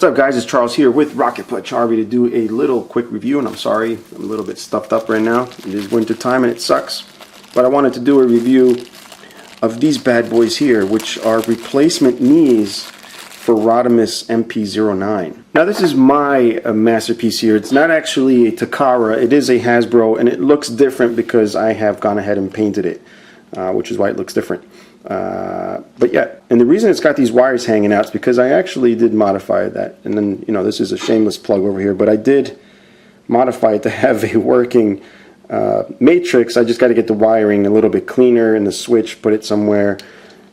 What's up guys, it's Charles here with Rocket Punch Harvey to do a little quick review, and I'm sorry, I'm a little bit stuffed up right now. It is winter time and it sucks, but I wanted to do a review of these bad boys here, which are replacement knees for Rodimus MP-09. Now this is my masterpiece here. It's not actually a Takara, it is a Hasbro, and it looks different because I have gone ahead and painted it, which is why it looks different. But yeah, and the reason it's got these wires hanging out is because I actually did modify that. And then, you know, this is a shameless plug over here, but I did modify it to have a working matrix. I just got to get the wiring a little bit cleaner and the switch, put it somewhere.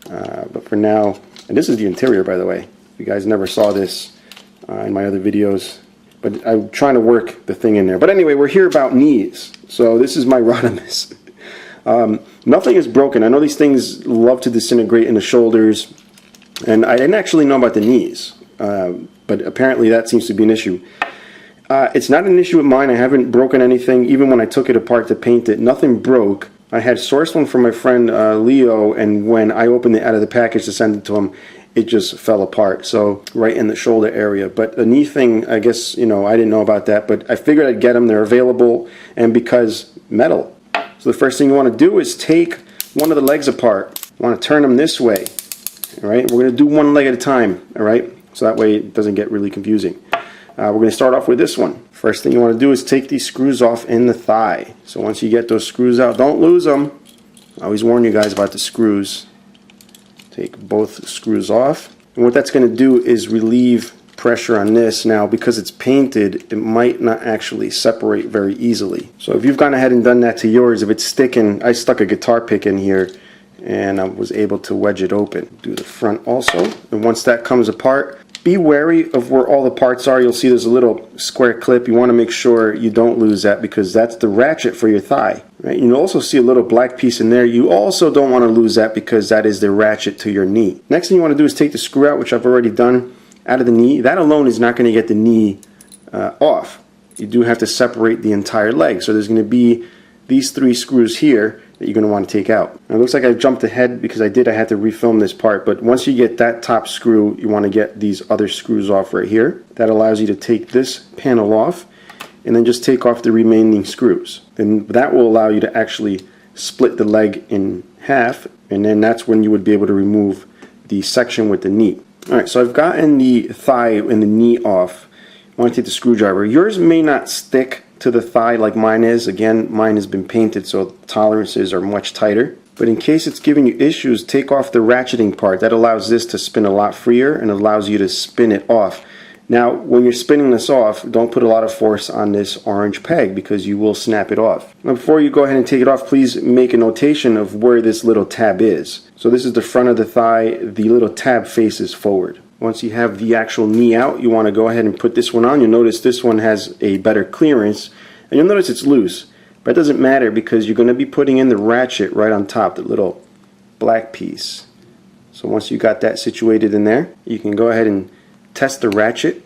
But for now, and this is the interior, by the way. You guys never saw this in my other videos, but I'm trying to work the thing in there. But anyway, we're here about knees. So this is my Rodimus. Nothing is broken. I know these things love to disintegrate in the shoulders, and I didn't actually know about the knees, but apparently that seems to be an issue. It's not an issue with mine. I haven't broken anything. Even when I took it apart to paint it, nothing broke. I had sourced one from my friend Leo, and when I opened it out of the package to send it to him, it just fell apart, so right in the shoulder area. But the knee thing, I guess, you know, I didn't know about that, but I figured I'd get them. They're available, and because metal. So the first thing you want to do is take one of the legs apart. You want to turn them this way. All right, we're going to do one leg at a time. All right, so that way it doesn't get really confusing. We're going to start off with this one. First thing you want to do is take these screws off in the thigh. So once you get those screws out, don't lose them. I always warn you guys about the screws. Take both screws off. And what that's going to do is relieve pressure on this. Now, because it's painted, it might not actually separate very easily. So if you've gone ahead and done that to yours, if it's sticking, I stuck a guitar pick in here and I was able to wedge it open. Do the front also, and once that comes apart, be wary of where all the parts are. You'll see there's a little square clip. You want to make sure you don't lose that because that's the ratchet for your thigh. Right? You'll also see a little black piece in there. You also don't want to lose that because that is the ratchet to your knee. Next thing you want to do is take the screw out, which I've already done, out of the knee. That alone is not going to get the knee off. You do have to separate the entire leg. So there's going to be these three screws here that you're going to want to take out. Now, it looks like I jumped ahead because I had to refilm this part, but once you get that top screw, you want to get these other screws off right here. That allows you to take this panel off and then just take off the remaining screws. Then that will allow you to actually split the leg in half, and then that's when you would be able to remove the section with the knee. Alright, so I've gotten the thigh and the knee off. I want to take the screwdriver. Yours may not stick to the thigh like mine is. Again, mine has been painted, so tolerances are much tighter. But in case it's giving you issues, take off the ratcheting part. That allows this to spin a lot freer and allows you to spin it off. Now, when you're spinning this off, don't put a lot of force on this orange peg because you will snap it off. Now, before you go ahead and take it off, please make a notation of where this little tab is. So this is the front of the thigh. The little tab faces forward. Once you have the actual knee out, you want to go ahead and put this one on. You'll notice this one has a better clearance, and you'll notice it's loose. But it doesn't matter because you're going to be putting in the ratchet right on top, the little black piece. So once you got that situated in there, you can go ahead and test the ratchet.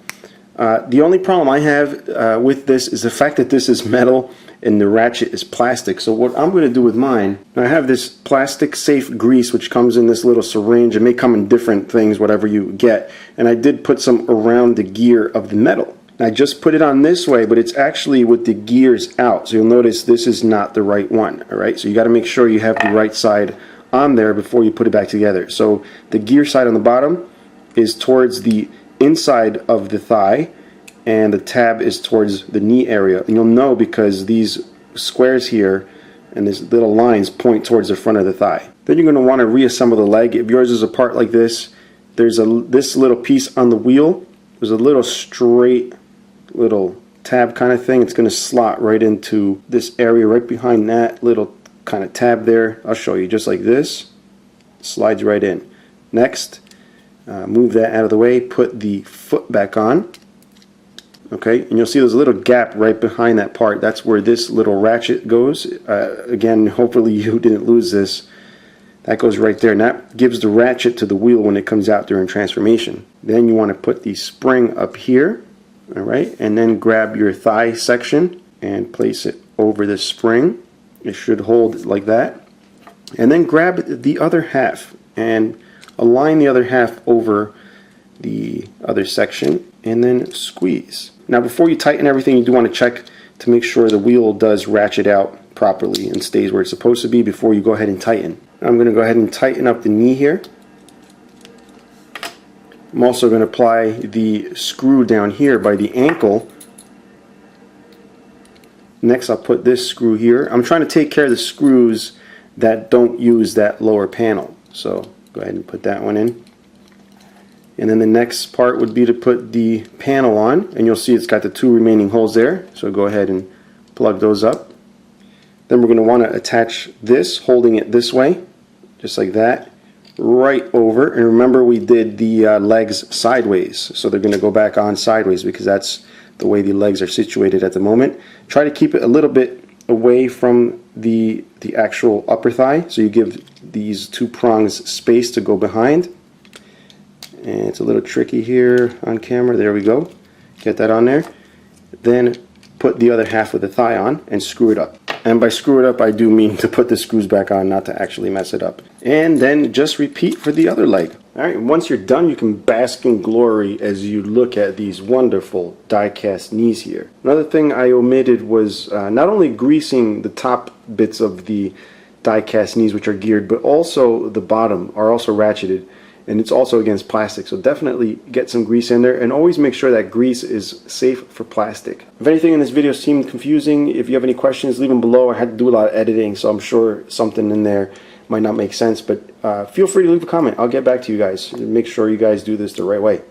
The only problem I have with this is the fact that this is metal and the ratchet is plastic. So what I'm going to do with mine, I have this plastic safe grease which comes in this little syringe. It may come in different things, whatever you get, and I did put some around the gear of the metal. I just put it on this way, but it's actually with the gears out. So you'll notice this is not the right one. Alright, so you got to make sure you have the right side on there before you put it back together. So the gear side on the bottom is towards the inside of the thigh, and the tab is towards the knee area. And you'll know because these squares here and these little lines point towards the front of the thigh. Then you're going to want to reassemble the leg. If yours is apart like this, there's this little piece on the wheel. There's a little straight little tab kind of thing. It's going to slot right into this area right behind that little kind of tab there. I'll show you just like this. Slides right in. Next, move that out of the way. Put the foot back on. Okay, and you'll see there's a little gap right behind that part. That's where this little ratchet goes. Again, hopefully you didn't lose this. That goes right there, and that gives the ratchet to the wheel when it comes out during transformation. Then you want to put the spring up here, all right, and then grab your thigh section and place it over the spring. It should hold like that. And then grab the other half and align the other half over the other section and then squeeze. Now before you tighten everything, you do want to check to make sure the wheel does ratchet out properly and stays where it's supposed to be before you go ahead and tighten. I'm going to go ahead and tighten up the knee here. I'm also going to apply the screw down here by the ankle. Next I'll put this screw here. I'm trying to take care of the screws that don't use that lower panel. So go ahead and put that one in. And then the next part would be to put the panel on, and you'll see it's got the 2 remaining holes there. So go ahead and plug those up. Then we're going to want to attach this, holding it this way, just like that, right over. And remember, we did the legs sideways, so they're going to go back on sideways because that's the way the legs are situated at the moment. Try to keep it a little bit away from the actual upper thigh, so you give these 2 prongs space to go behind. And it's a little tricky here on camera. There we go. Get that on there. Then put the other half of the thigh on and screw it up. And by screw it up, I do mean to put the screws back on, not to actually mess it up. And then just repeat for the other leg. Alright, once you're done, you can bask in glory as you look at these wonderful die-cast knees here. Another thing I omitted was not only greasing the top bits of the die-cast knees, which are geared, but also the bottom are also ratcheted. And it's also against plastic, so definitely get some grease in there, and always make sure that grease is safe for plastic. If anything in this video seemed confusing, if you have any questions, leave them below. I had to do a lot of editing, so I'm sure something in there might not make sense, but feel free to leave a comment. I'll get back to you guys. Make sure you guys do this the right way.